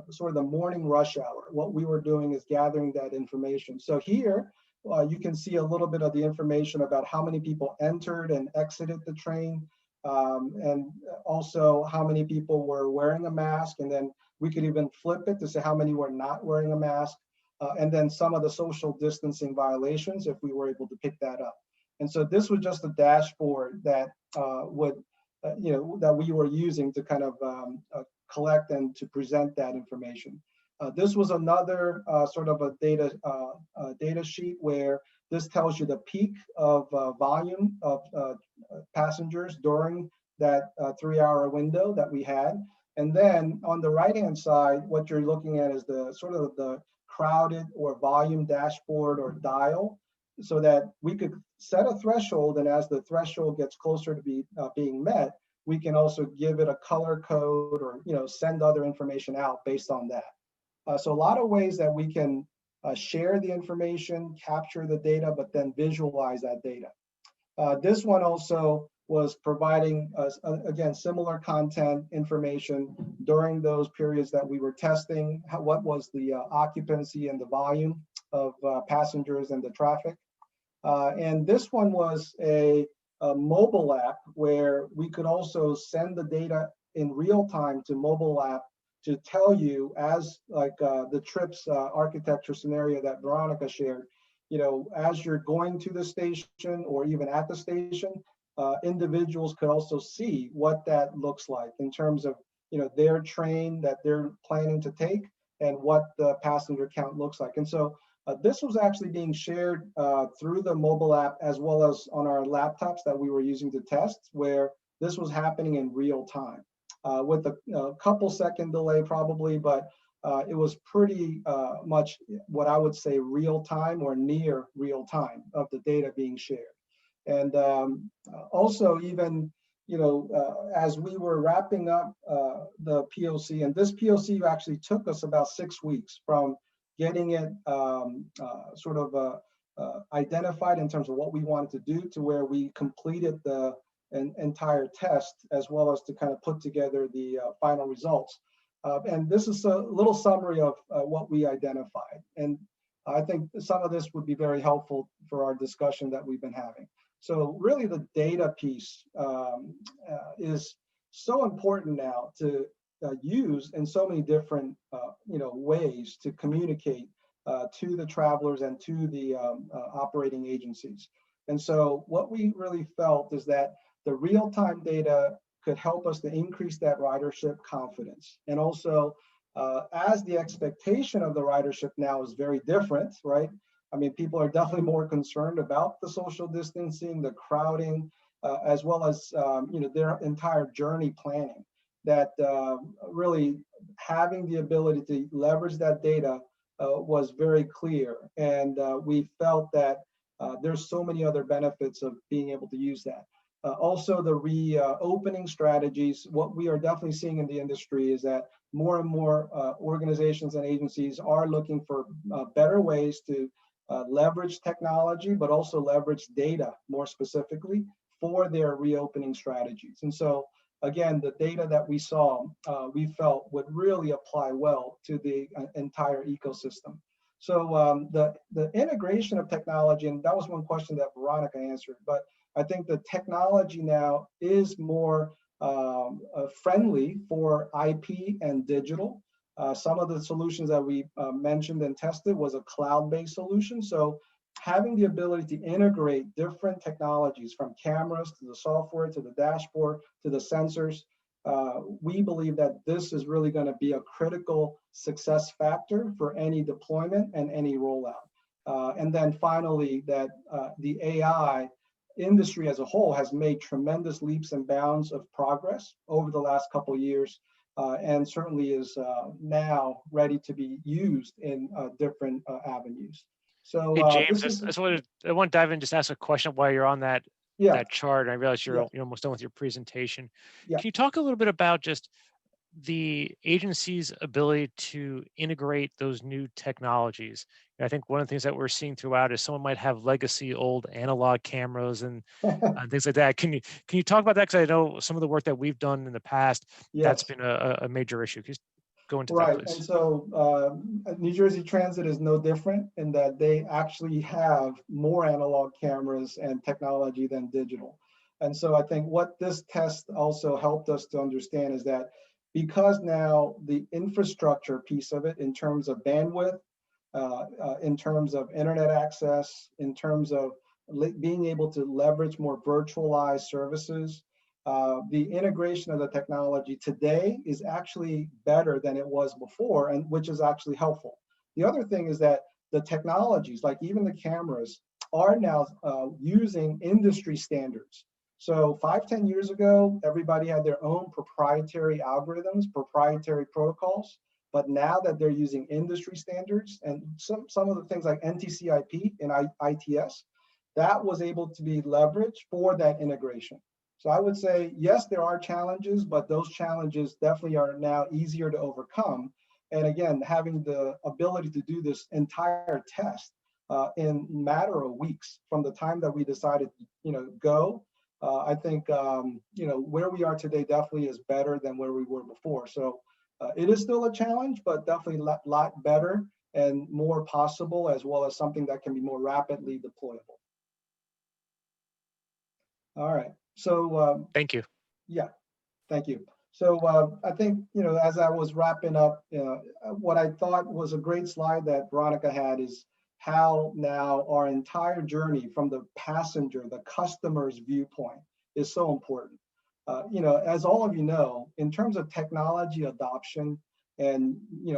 sort of the morning rush hour, what we were doing is gathering that information. So here, you can see a little bit of the information about how many people entered and exited the train, and also how many people were wearing a mask. And then we could even flip it to say how many were not wearing a mask, and then some of the social distancing violations if we were able to pick that up. And so this was just a dashboard that that we were using to kind of collect and to present that information. This was another sort of a data sheet where this tells you the peak of volume of passengers during that 3-hour window that we had. And then on the right-hand side, what you're looking at is the sort of the crowded or volume dashboard or dial, so that we could set a threshold, and as the threshold gets closer to being met, we can also give it a color code or send other information out based on that. So a lot of ways that we can share the information, capture the data, but then visualize that data. This one also was providing us, again, similar content information during those periods that we were testing, what was the occupancy and the volume of passengers and the traffic. And this one was a mobile app where we could also send the data in real time to mobile app to tell you, as like the trips architecture scenario that Veronica shared, as you're going to the station or even at the station, individuals could also see what that looks like in terms of their train that they're planning to take and what the passenger count looks like. And so this was actually being shared through the mobile app as well as on our laptops that we were using to test, where this was happening in real time with a couple second delay probably, but it was pretty much what I would say real time or near real time of the data being shared. And also even, as we were wrapping up the POC, and this POC actually took us about 6 weeks from getting it identified in terms of what we wanted to do to where we completed the entire test, as well as to kind of put together the final results. And this is a little summary of what we identified. And I think some of this would be very helpful for our discussion that we've been having. So really the data piece is so important now to use in so many different ways to communicate to the travelers and to the operating agencies. And so what we really felt is that the real-time data could help us to increase that ridership confidence. And also, as the expectation of the ridership now is very different, right? I mean, people are definitely more concerned about the social distancing, the crowding, as well as their entire journey planning. That really having the ability to leverage that data was very clear, and we felt that there's so many other benefits of being able to use that. Also, the reopening strategies, what we are definitely seeing in the industry is that more and more organizations and agencies are looking for better ways to leverage technology, but also leverage data more specifically for their reopening strategies. And so, again, the data that we saw, we felt would really apply well to the entire ecosystem. So the integration of technology, and that was one question that Veronica answered, but I think the technology now is more friendly for IP and digital. Some of the solutions that we mentioned and tested was a cloud-based solution. So having the ability to integrate different technologies from cameras to the software, to the dashboard, to the sensors, we believe that this is really going to be a critical success factor for any deployment and any rollout. And then finally, that the AI industry as a whole has made tremendous leaps and bounds of progress over the last couple of years, and certainly is now ready to be used in different avenues. So
hey, James, I want to dive in and just ask a question while you're on that chart. I realize you're almost done with your presentation. Can you talk a little bit about just the agency's ability to integrate those new technologies? I think one of the things that we're seeing throughout is someone might have legacy old analog cameras and things like that. Can you talk about that? Because I know some of the work that we've done in the past, that's been a major issue. Can you go into that, please?
And so New Jersey Transit is no different in that they actually have more analog cameras and technology than digital. And so I think what this test also helped us to understand is that because now the infrastructure piece of it in terms of bandwidth, in terms of internet access, in terms of being able to leverage more virtualized services, the integration of the technology today is actually better than it was before, and which is actually helpful. The other thing is that the technologies, like even the cameras, are now using industry standards. So 5-10 years ago, everybody had their own proprietary algorithms, proprietary protocols. But now that they're using industry standards and some of the things like NTCIP and ITS, that was able to be leveraged for that integration. So I would say, yes, there are challenges, but those challenges definitely are now easier to overcome. And again, having the ability to do this entire test in a matter of weeks from the time that we decided, go, I think, where we are today definitely is better than where we were before. So it is still a challenge, but definitely a lot better and more possible, as well as something that can be more rapidly deployable. All right. So
thank you.
Yeah, thank you. So I think, as I was wrapping up, what I thought was a great slide that Veronica had is how now our entire journey from the passenger, the customer's viewpoint is so important. As all of you know, in terms of technology adoption and,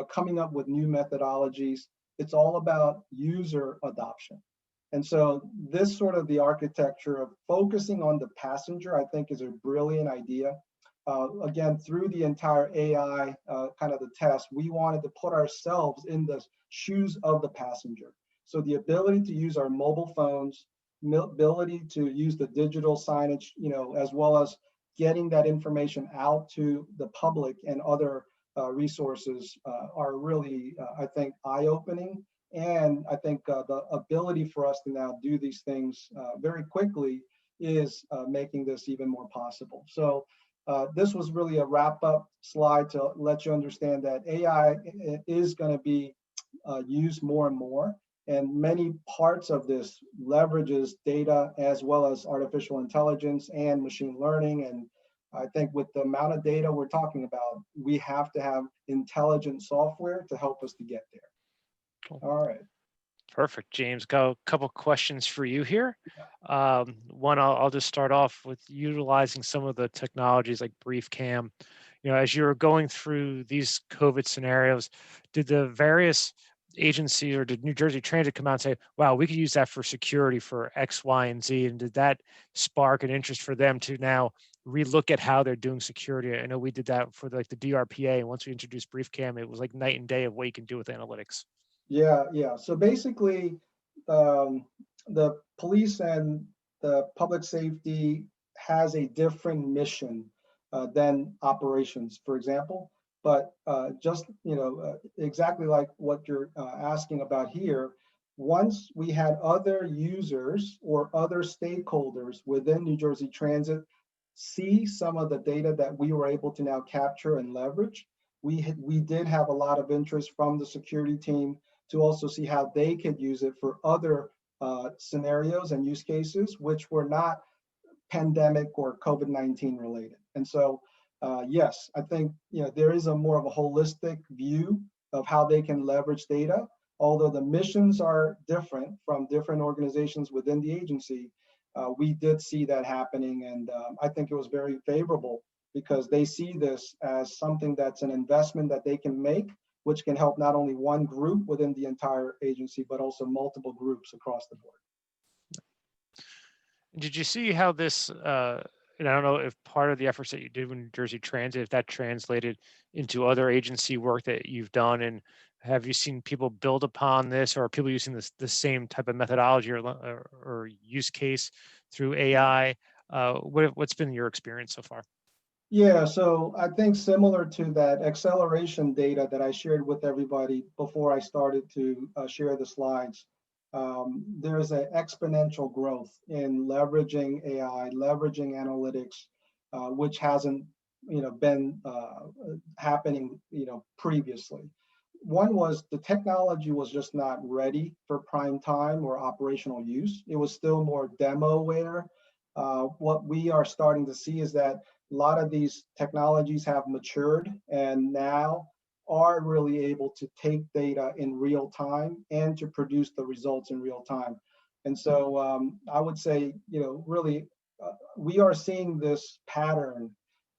coming up with new methodologies, it's all about user adoption. And so this sort of the architecture of focusing on the passenger, I think, is a brilliant idea. again, through the entire AI kind of the test, we wanted to put ourselves in the shoes of the passenger. So the ability to use our mobile phones, ability to use the digital signage, as well as getting that information out to the public and other resources are really, I think, eye-opening. And I think the ability for us to now do these things very quickly is making this even more possible. So this was really a wrap-up slide to let you understand that AI is going to be used more and more. And many parts of this leverages data as well as artificial intelligence and machine learning. And I think with the amount of data we're talking about, we have to have intelligent software to help us to get there. Cool. All right.
Perfect, James. Got a couple questions for you here. One, I'll just start off with utilizing some of the technologies like BriefCam. As you're going through these COVID scenarios, did the various agencies or did New Jersey Transit come out and say, wow, we could use that for security for X, Y, and Z? And did that spark an interest for them to now relook at how they're doing security? I know we did that for the DRPA. And once we introduced BriefCam, it was like night and day of what you can do with analytics.
Yeah. So basically, the police and the public safety has a different mission than operations, for example. But just exactly like what you're asking about here, once we had other users or other stakeholders within New Jersey Transit see some of the data that we were able to now capture and leverage, we did have a lot of interest from the security team to also see how they could use it for other scenarios and use cases, which were not pandemic or COVID-19 related. And so, yes, I think there is a more of a holistic view of how they can leverage data. Although the missions are different from different organizations within the agency, we did see that happening, and I think it was very favorable because they see this as something that's an investment that they can make, which can help not only one group within the entire agency, but also multiple groups across the board.
Did you see how this, and I don't know if part of the efforts that you did with New Jersey Transit, if that translated into other agency work that you've done, and have you seen people build upon this, or are people using the same type of methodology or use case through AI? What's been your experience so far?
Yeah, so I think similar to that acceleration data that I shared with everybody before I started to share the slides, there's an exponential growth in leveraging AI, leveraging analytics, which hasn't been happening previously. One was the technology was just not ready for prime time or operational use. It was still more demoware. What we are starting to see is that a lot of these technologies have matured and now are really able to take data in real time and to produce the results in real time. And so I would say, really, we are seeing this pattern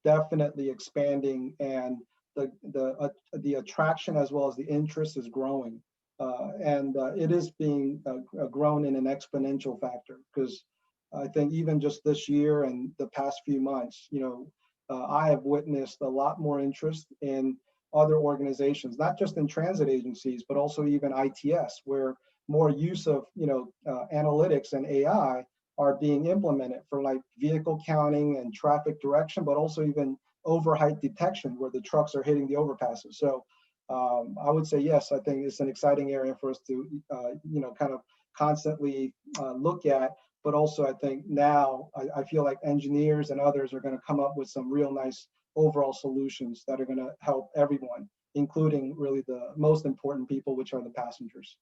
definitely expanding, and the attraction as well as the interest is growing. And it is being grown in an exponential factor, because I think even just this year and the past few months, I have witnessed a lot more interest in other organizations, not just in transit agencies, but also even ITS, where more use of analytics and AI are being implemented for like vehicle counting and traffic direction, but also even overheight detection where the trucks are hitting the overpasses. So I would say yes, I think it's an exciting area for us to kind of constantly look at. But also, I think now I feel like engineers and others are going to come up with some real nice overall solutions that are going to help everyone, including really the most important people, which are the passengers.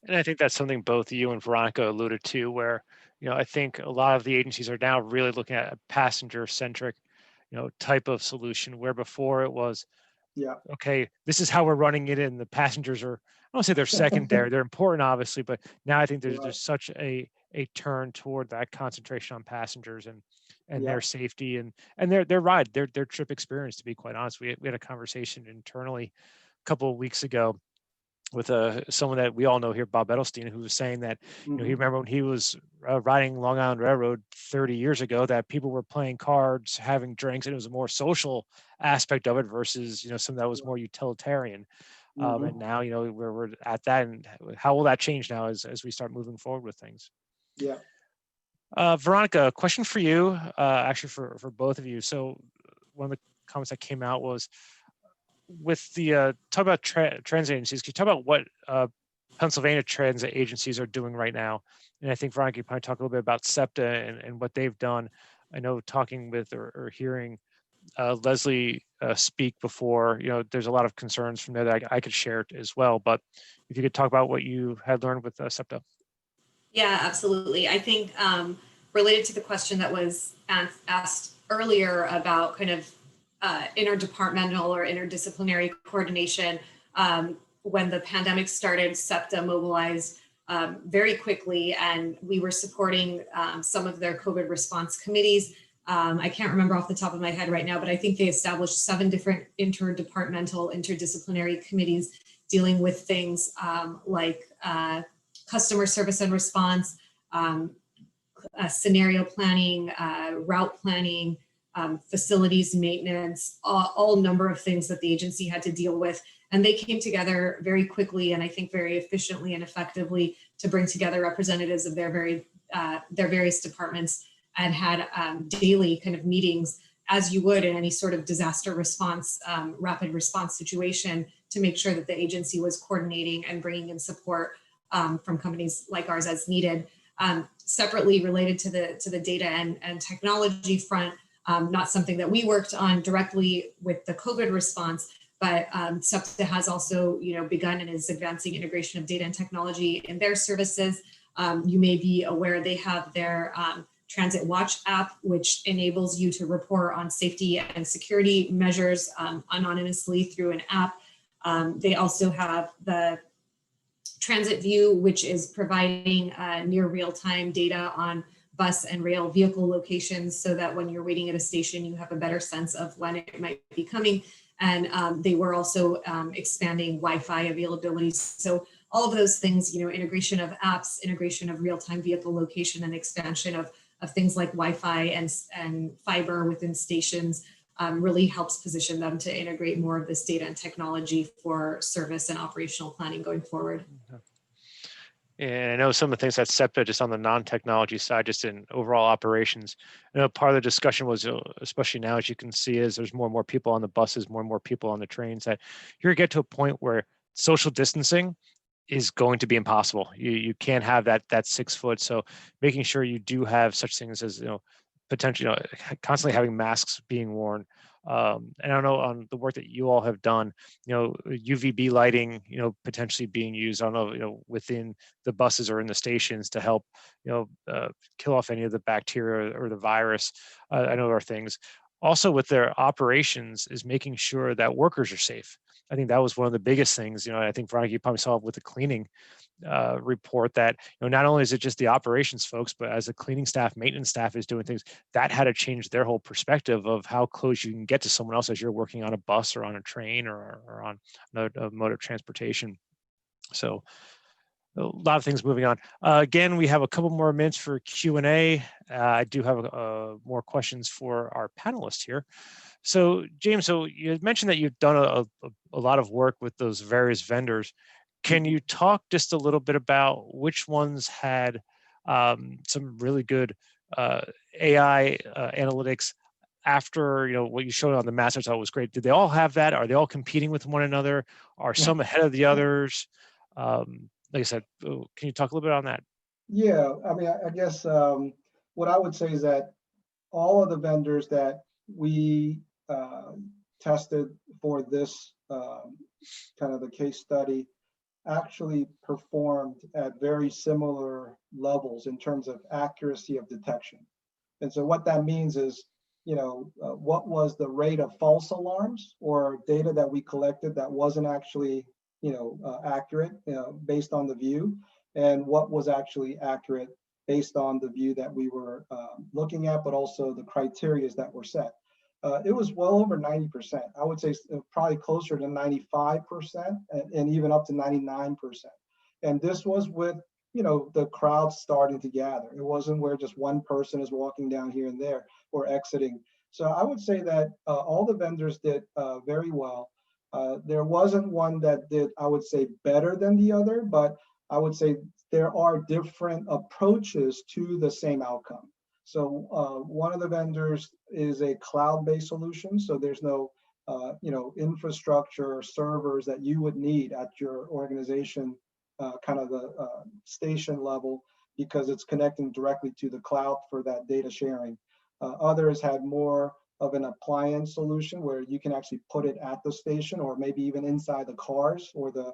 And I think that's something both you and Veronica alluded to, where, I think a lot of the agencies are now really looking at a passenger-centric, type of solution, where before it was, okay, this is how we're running it, and the passengers are, I don't say they're secondary, they're important, obviously, but now I think there's such a turn toward that concentration on passengers and their safety and their ride, their trip experience, to be quite honest. We had a conversation internally a couple of weeks ago, with someone that we all know here, Bob Edelstein, who was saying that he remember when he was riding Long Island Railroad 30 years ago, that people were playing cards, having drinks, and it was a more social aspect of it versus something that was more utilitarian. And now where we're at that, and how will that change now as we start moving forward with things?
Yeah.
Veronica, a question for you, actually for both of you. So one of the comments that came out was, with the talk about transit agencies, can you talk about what Pennsylvania transit agencies are doing right now? And I think Veronica, you probably talk a little bit about SEPTA and what they've done. I know talking with or hearing Leslie speak before, there's a lot of concerns from there that I could share as well. But if you could talk about what you had learned with SEPTA.
Yeah, absolutely. I think related to the question that was asked earlier about kind of interdepartmental or interdisciplinary coordination, when the pandemic started, SEPTA mobilized very quickly, and we were supporting some of their COVID response committees. I can't remember off the top of my head right now, but I think they established 7 different interdepartmental, interdisciplinary committees dealing with things like customer service and response, scenario planning, route planning, facilities maintenance, all number of things that the agency had to deal with. And they came together very quickly, and I think very efficiently and effectively, to bring together representatives of their various departments, and had daily kind of meetings, as you would in any sort of disaster response, rapid response situation, to make sure that the agency was coordinating and bringing in support from companies like ours as needed. Separately related to the data and technology front, not something that we worked on directly with the COVID response, but SEPTA has also begun and is advancing integration of data and technology in their services. You may be aware they have their Transit Watch app, which enables you to report on safety and security measures anonymously through an app. They also have the Transit View, which is providing near real-time data on bus and rail vehicle locations, so that when you're waiting at a station, you have a better sense of when it might be coming. And they were also expanding Wi-Fi availability. So all of those things, integration of apps, integration of real-time vehicle location, and expansion of things like Wi-Fi and fiber within stations really helps position them to integrate more of this data and technology for service and operational planning going forward.
And I know some of the things that SEPTA, just on the non-technology side, just in overall operations, part of the discussion was, especially now, as you can see, is there's more and more people on the buses, more and more people on the trains, that you're going to get to a point where social distancing is going to be impossible. You can't have that 6 foot. So making sure you do have such things as, potentially, constantly having masks being worn. And I don't know, on the work that you all have done, UVB lighting, potentially being used, I don't know, within the buses or in the stations to help, kill off any of the bacteria or the virus. I know there are things. Also with their operations is making sure that workers are safe. I think that was one of the biggest things. I think, Veronica, you probably saw with the cleaning report that not only is it just the operations folks, but as the cleaning staff, maintenance staff is doing things, that had to change their whole perspective of how close you can get to someone else as you're working on a bus or on a train or on a mode of transportation. So a lot of things moving on. Again, we have a couple more minutes for Q&A. I do have more questions for our panelists here. So James, so you mentioned that you've done a lot of work with those various vendors. Can you talk just a little bit about which ones had some really good AI analytics after what you showed on the master? I thought was great. Did they all have that? Are they all competing with one another? Are some ahead of the others? Like I said, can you talk a little bit on that?
Yeah, I mean, I guess what I would say is that all of the vendors that we tested for this kind of the case study actually performed at very similar levels in terms of accuracy of detection. And so what that means is, what was the rate of false alarms or data that we collected that wasn't actually, accurate, based on the view, and what was actually accurate based on the view that we were looking at, but also the criteria that were set. it was well over 90%. I would say probably closer to 95% and even up to 99%. And this was with, you know, the crowd starting to gather. It wasn't where just one person is walking down here and there or exiting. So I would say that all the vendors did very well. There wasn't one that did, I would say, better than the other, but I would say there are different approaches to the same outcome. So one of the vendors is a cloud-based solution. So there's no, you know, infrastructure or servers that you would need at your organization, kind of the station level, because it's connecting directly to the cloud for that data sharing. Others had more of an appliance solution where you can actually put it at the station or maybe even inside the cars or the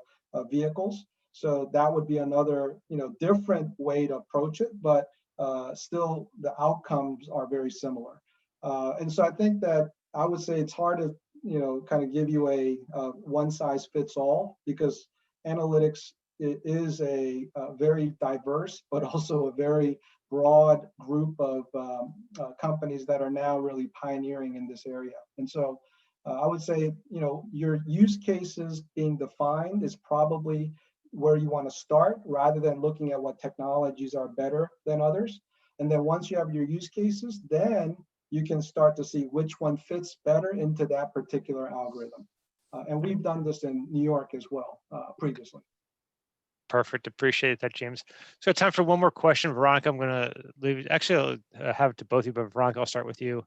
vehicles. So that would be another, you know, different way to approach it, but still the outcomes are very similar. And so I think that I would say it's hard to, you know, kind of give you a one size fits all, because analytics is a very diverse, but also a very broad group of companies that are now really pioneering in this area. And so I would say, you know, your use cases being defined is probably where you want to start, rather than looking at what technologies are better than others. And then once you have your use cases, then you can start to see which one fits better into that particular algorithm. And we've done this in New York as well previously.
Perfect. Appreciate that, James. So time for one more question. Veronica, I'm going to leave. Actually, I'll have it to both of you, but Veronica, I'll start with you.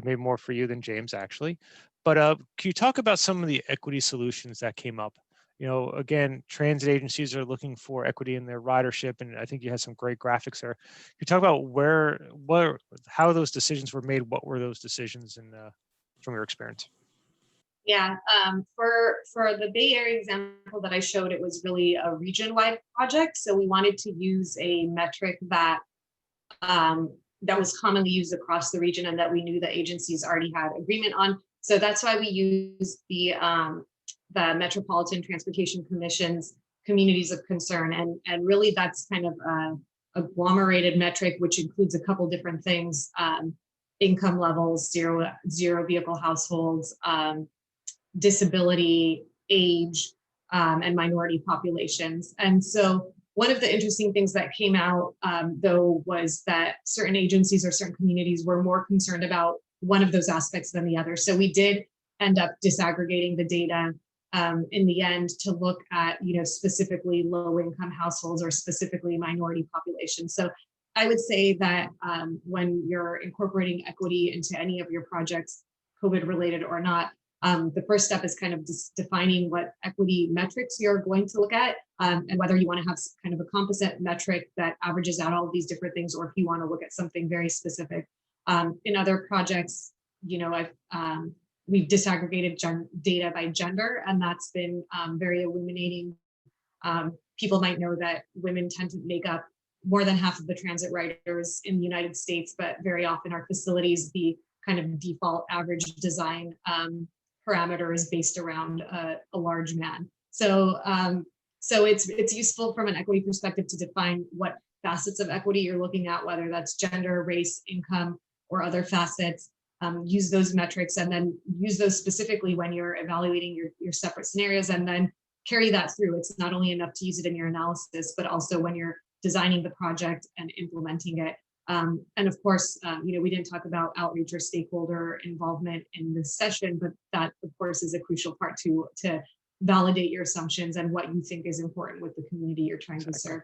Maybe more for you than James, actually. But can you talk about some of the equity solutions that came up? You know, again, transit agencies are looking for equity in their ridership, and I think you had some great graphics there. Can you talk about how those decisions were made? What were those decisions, and from your experience?
Yeah, for the Bay Area example that I showed, it was really a region-wide project. So we wanted to use a metric that that was commonly used across the region and that we knew the agencies already had agreement on. So that's why we used the Metropolitan Transportation Commission's communities of concern, and really that's kind of a agglomerated metric, which includes a couple different things: income levels, zero vehicle households, disability, age, and minority populations. And so one of the interesting things that came out, though, was that certain agencies or certain communities were more concerned about one of those aspects than the other. So we did end up disaggregating the data in the end to look at, you know, specifically low-income households or specifically minority populations. So I would say that when you're incorporating equity into any of your projects, COVID-related or not, the first step is kind of just defining what equity metrics you're going to look at, and whether you want to have kind of a composite metric that averages out all of these different things, or if you want to look at something very specific. In other projects, you know, we've disaggregated data by gender, and that's been very illuminating. People might know that women tend to make up more than half of the transit riders in the United States, but very often our facilities, the kind of default average design parameter is based around a large man. So it's useful from an equity perspective to define what facets of equity you're looking at, whether that's gender, race, income, or other facets. Use those metrics and then use those specifically when you're evaluating your separate scenarios, and then carry that through. It's not only enough to use it in your analysis, but also when you're designing the project and implementing it. And of course, you know, we didn't talk about outreach or stakeholder involvement in this session, but that of course is a crucial part to validate your assumptions and what you think is important with the community you're trying to serve.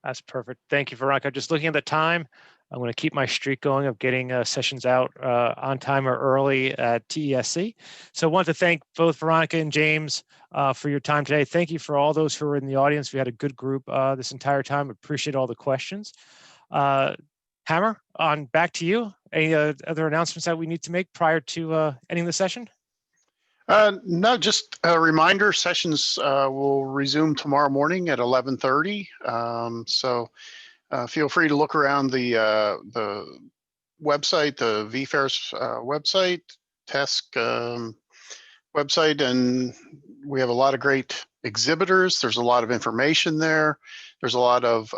That's perfect. Thank you, Veronica. Just looking at the time, I'm going to keep my streak going of getting sessions out on time or early at TESC. So I want to thank both Veronica and James for your time today. Thank you for all those who are in the audience. We had a good group this entire time. Appreciate all the questions. Hammer, on back to you. Any other announcements that we need to make prior to ending the session?
No, just a reminder, sessions will resume tomorrow morning at 11:30. So feel free to look around the website, the VFairs website, TESC website, and we have a lot of great exhibitors. There's a lot of information there. There's a lot of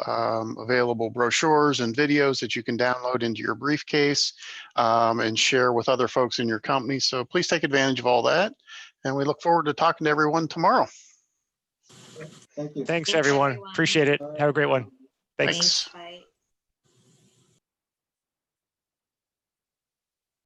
available brochures and videos that you can download into your briefcase and share with other folks in your company. So please take advantage of all that. And we look forward to talking to everyone tomorrow.
Thank you.
Thanks everyone. Appreciate it. Have a great one. Thanks.
Bye.